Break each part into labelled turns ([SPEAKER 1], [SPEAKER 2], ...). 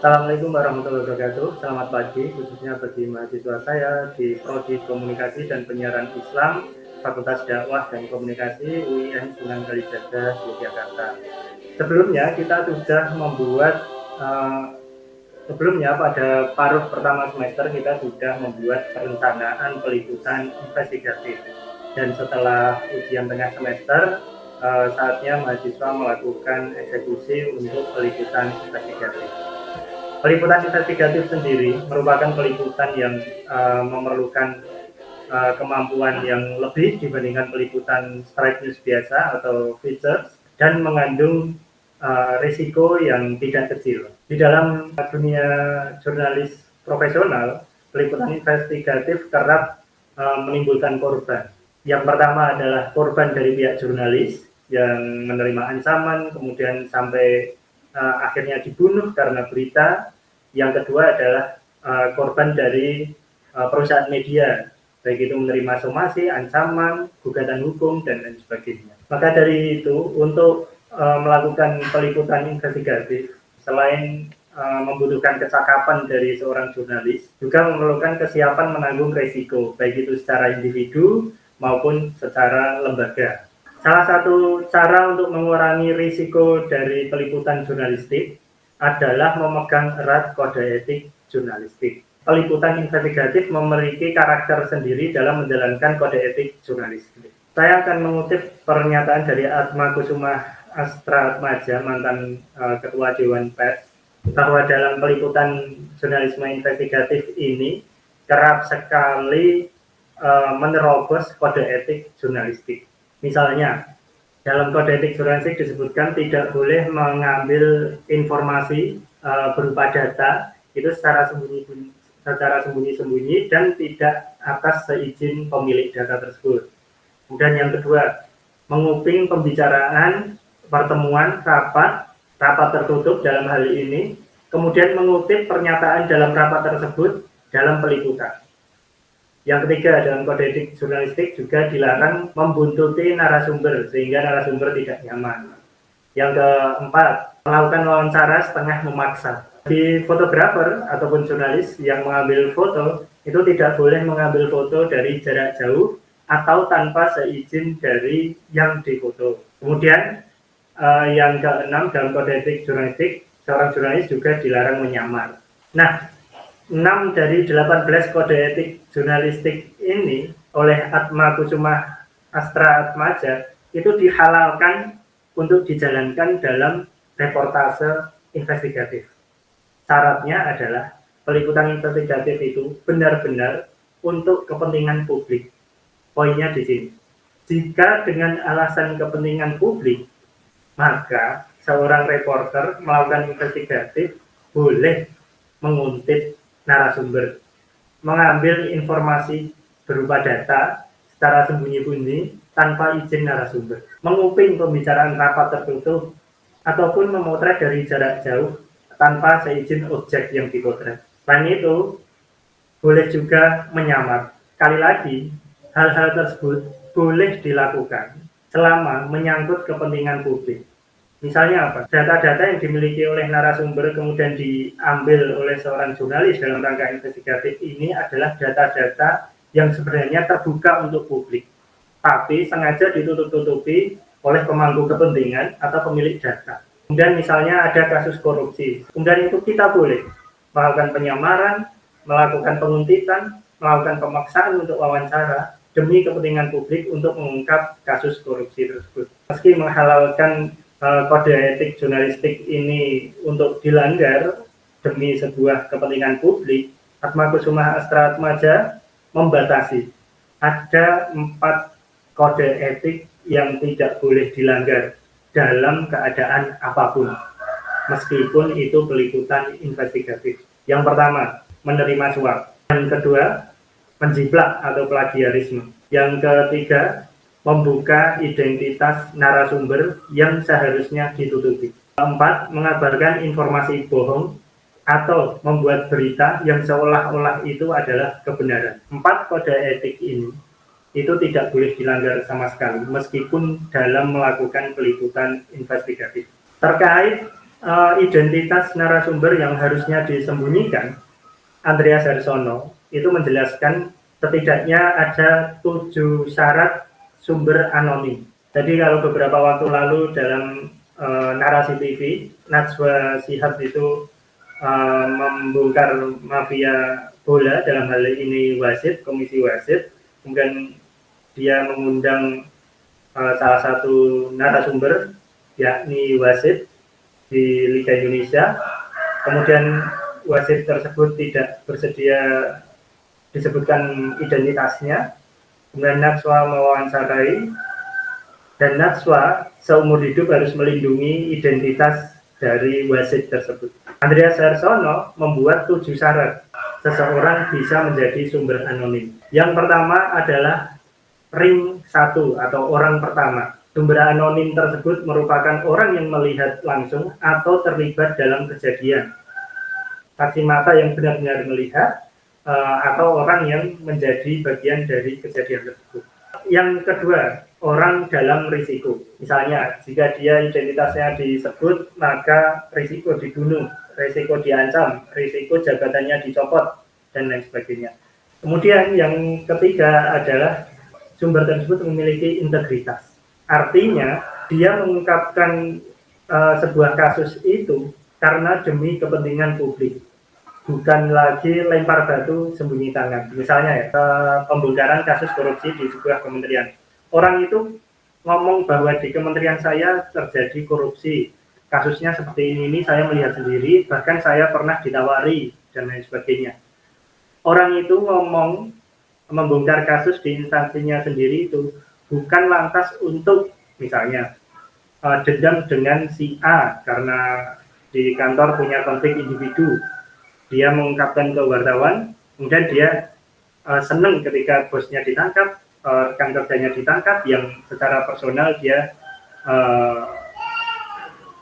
[SPEAKER 1] Assalamualaikum warahmatullahi wabarakatuh. Selamat pagi, khususnya bagi mahasiswa saya di Prodi Komunikasi dan Penyiaran Islam, Fakultas Dakwah dan Komunikasi UIN Sunan Kalijaga, Yogyakarta. Sebelumnya kita sudah membuat sebelumnya pada paruh pertama semester kita sudah membuat perencanaan peliputan investigatif. Dan setelah ujian tengah semester, saatnya mahasiswa melakukan eksekusi untuk peliputan investigatif. Peliputan investigatif sendiri merupakan peliputan yang memerlukan kemampuan yang lebih dibandingkan peliputan straight news biasa atau features, dan mengandung risiko yang tidak kecil. Di dalam dunia jurnalis profesional, peliputan investigatif kerap menimbulkan korban. Yang pertama adalah korban dari pihak jurnalis yang menerima ancaman, kemudian sampai akhirnya dibunuh karena berita. Yang kedua adalah korban dari perusahaan media, baik itu menerima somasi, ancaman, gugatan hukum, dan lain sebagainya. Maka dari itu, untuk melakukan peliputan investigatif, selain membutuhkan kecakapan dari seorang jurnalis, juga memerlukan kesiapan menanggung resiko, baik itu secara individu maupun secara lembaga. Salah satu cara untuk mengurangi risiko dari peliputan jurnalistik adalah memegang erat kode etik jurnalistik. Peliputan investigatif memiliki karakter sendiri dalam menjalankan kode etik jurnalistik. Saya akan mengutip pernyataan dari Atmakusumah Astra Atmaja, mantan Ketua Dewan Pers, bahwa dalam peliputan jurnalisme investigatif ini kerap sekali menerobos kode etik jurnalistik. Misalnya, dalam kode etik jurnalistik disebutkan tidak boleh mengambil informasi berupa data itu secara sembunyi-sembunyi dan tidak atas seizin pemilik data tersebut. Kemudian yang kedua, menguping pembicaraan, pertemuan, rapat tertutup dalam hal ini, kemudian mengutip pernyataan dalam rapat tersebut dalam peliputan. Yang ketiga, dalam kode etik jurnalistik juga dilarang membuntuti narasumber sehingga narasumber tidak nyaman. Yang keempat, melakukan wawancara setengah memaksa. Di fotografer ataupun jurnalis yang mengambil foto itu tidak boleh mengambil foto dari jarak jauh atau tanpa seizin dari yang difoto. Kemudian yang keenam, dalam kode etik jurnalistik, seorang jurnalis juga dilarang menyamar. Nah, 6 dari 18 kode etik jurnalistik ini oleh Atmakusumah Astra Atmaja itu dihalalkan untuk dijalankan dalam reportase investigatif. Syaratnya adalah peliputan investigatif itu benar-benar untuk kepentingan publik. Poinnya di sini. Jika dengan alasan kepentingan publik, maka seorang reporter melakukan investigatif boleh menguntit narasumber, mengambil informasi berupa data secara sembunyi-sembunyi tanpa izin narasumber, menguping pembicaraan rapat tertutup, ataupun memotret dari jarak jauh tanpa seizin objek yang dipotret. Selain itu, boleh juga menyamar. Sekali lagi, hal-hal tersebut boleh dilakukan selama menyangkut kepentingan publik. Misalnya apa? Data-data yang dimiliki oleh narasumber kemudian diambil oleh seorang jurnalis dalam rangka investigatif ini adalah data-data yang sebenarnya terbuka untuk publik, tapi sengaja ditutup-tutupi oleh pemangku kepentingan atau pemilik data. Kemudian misalnya ada kasus korupsi, kemudian itu kita boleh melakukan penyamaran, melakukan penguntitan, melakukan pemaksaan untuk wawancara demi kepentingan publik untuk mengungkap kasus korupsi tersebut. Meski menghalalkan kode etik jurnalistik ini untuk dilanggar demi sebuah kepentingan publik, Atmakusumah Astra Atmaja membatasi ada 4 kode etik yang tidak boleh dilanggar dalam keadaan apapun, meskipun itu peliputan investigatif. Yang pertama, menerima suap. Yang kedua, menjiplak atau plagiarisme. Yang ketiga, membuka identitas narasumber yang seharusnya ditutupi. Keempat, mengabarkan informasi bohong atau membuat berita yang seolah-olah itu adalah kebenaran. 4 kode etik ini itu tidak boleh dilanggar sama sekali, meskipun dalam melakukan peliputan investigatif. Terkait identitas narasumber yang harusnya disembunyikan, Andreas Harsono itu menjelaskan setidaknya ada 7 syarat sumber anonim. Jadi kalau beberapa waktu lalu dalam narasi TV, Najwa Shihab itu membongkar mafia bola, dalam hal ini wasit, komisi wasit, kemudian dia mengundang salah satu narasumber yakni wasit di Liga Indonesia, kemudian wasit tersebut tidak bersedia disebutkan identitasnya, kemudian Najwa mewawancarai, dan Najwa seumur hidup harus melindungi identitas dari wasit tersebut. Andreas Harsono membuat 7 syarat seseorang bisa menjadi sumber anonim. Yang pertama adalah ring 1 atau orang pertama. Sumber anonim tersebut merupakan orang yang melihat langsung atau terlibat dalam kejadian. Saksi mata yang benar-benar melihat atau orang yang menjadi bagian dari kejadian tersebut. Yang kedua, orang dalam risiko. Misalnya, jika dia identitasnya disebut, maka risiko dibunuh, risiko diancam, risiko jabatannya dicopot, dan lain sebagainya. Kemudian yang ketiga adalah sumber tersebut memiliki integritas. Artinya, dia mengungkapkan sebuah kasus itu karena demi kepentingan publik, bukan lagi lempar batu sembunyi tangan. Misalnya ya, pembongkaran kasus korupsi di sebuah kementerian. Orang itu ngomong bahwa di kementerian saya terjadi korupsi, kasusnya seperti ini saya melihat sendiri, bahkan saya pernah ditawari, dan lain sebagainya. Orang itu ngomong membongkar kasus di instansinya sendiri itu bukan lantas untuk misalnya dendam dengan si A karena di kantor punya konflik individu. Dia mengungkapkan ke wartawan, kemudian dia senang ketika bosnya ditangkap, rekan kerjanya ditangkap, yang secara personal dia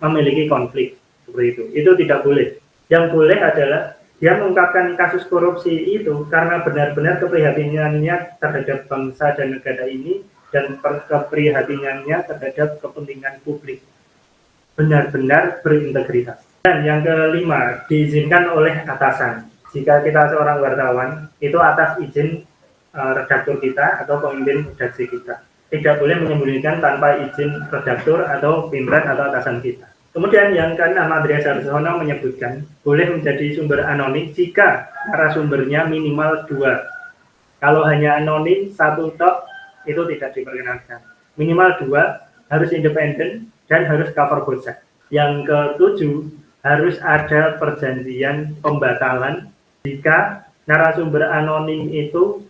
[SPEAKER 1] memiliki konflik seperti itu. Itu tidak boleh. Yang boleh adalah dia mengungkapkan kasus korupsi itu karena benar-benar keprihatinannya terhadap bangsa dan negara ini dan keprihatinannya terhadap kepentingan publik. Benar-benar berintegritas. Dan yang kelima, diizinkan oleh atasan. Jika kita seorang wartawan, itu atas izin redaktur kita atau pemimpin redaksi kita. Tidak boleh menyembunyikan tanpa izin redaktur atau pimpinan atau atasan kita. Kemudian yang keenam, Andreas Harsono menyebutkan boleh menjadi sumber anonim jika narasumbernya minimal 2. Kalau hanya anonim 1 tok itu tidak diperkenankan. Minimal 2, harus independen dan harus cover both side. Yang ketujuh, harus ada perjanjian pembatalan jika narasumber anonim itu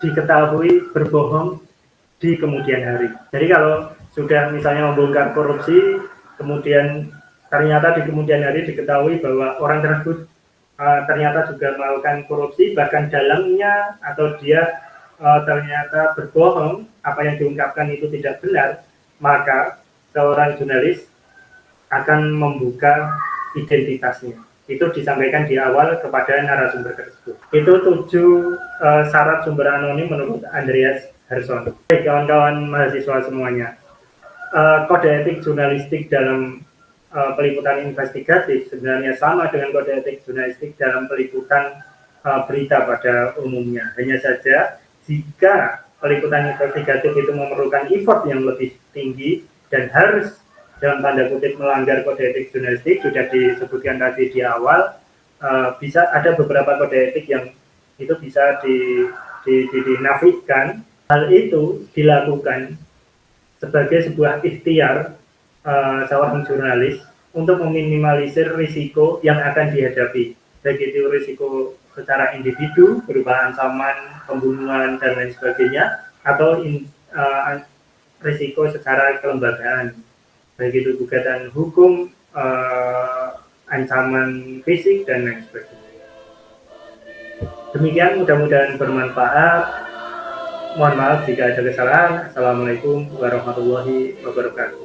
[SPEAKER 1] diketahui berbohong di kemudian hari. Jadi kalau sudah misalnya membongkar korupsi, kemudian ternyata di kemudian hari diketahui bahwa orang tersebut ternyata juga melakukan korupsi, bahkan dalamnya atau dia ternyata berbohong, apa yang diungkapkan itu tidak benar, maka seorang jurnalis akan membuka identitasnya. Itu disampaikan di awal kepada narasumber tersebut. Itu 7 syarat sumber anonim menurut Andreas Harsono. Baik, kawan-kawan mahasiswa semuanya, kode etik jurnalistik dalam peliputan investigatif sebenarnya sama dengan kode etik jurnalistik dalam peliputan berita pada umumnya. Hanya saja jika peliputan investigatif itu memerlukan effort yang lebih tinggi dan harus dalam tanda kutip melanggar kode etik jurnalistik, sudah disebutkan tadi di awal, bisa ada beberapa kode etik yang itu bisa dinafikan. Hal itu dilakukan sebagai sebuah ikhtiar seorang jurnalis untuk meminimalisir risiko yang akan dihadapi, baik itu risiko secara individu berupa ancaman, pembunuhan dan lain sebagainya, atau risiko secara kelembagaan, baik itu gugatan hukum, ancaman fisik dan lain sebagainya. Demikian, mudah-mudahan bermanfaat. Mohon maaf jika ada kesalahan. Assalamualaikum warahmatullahi wabarakatuh.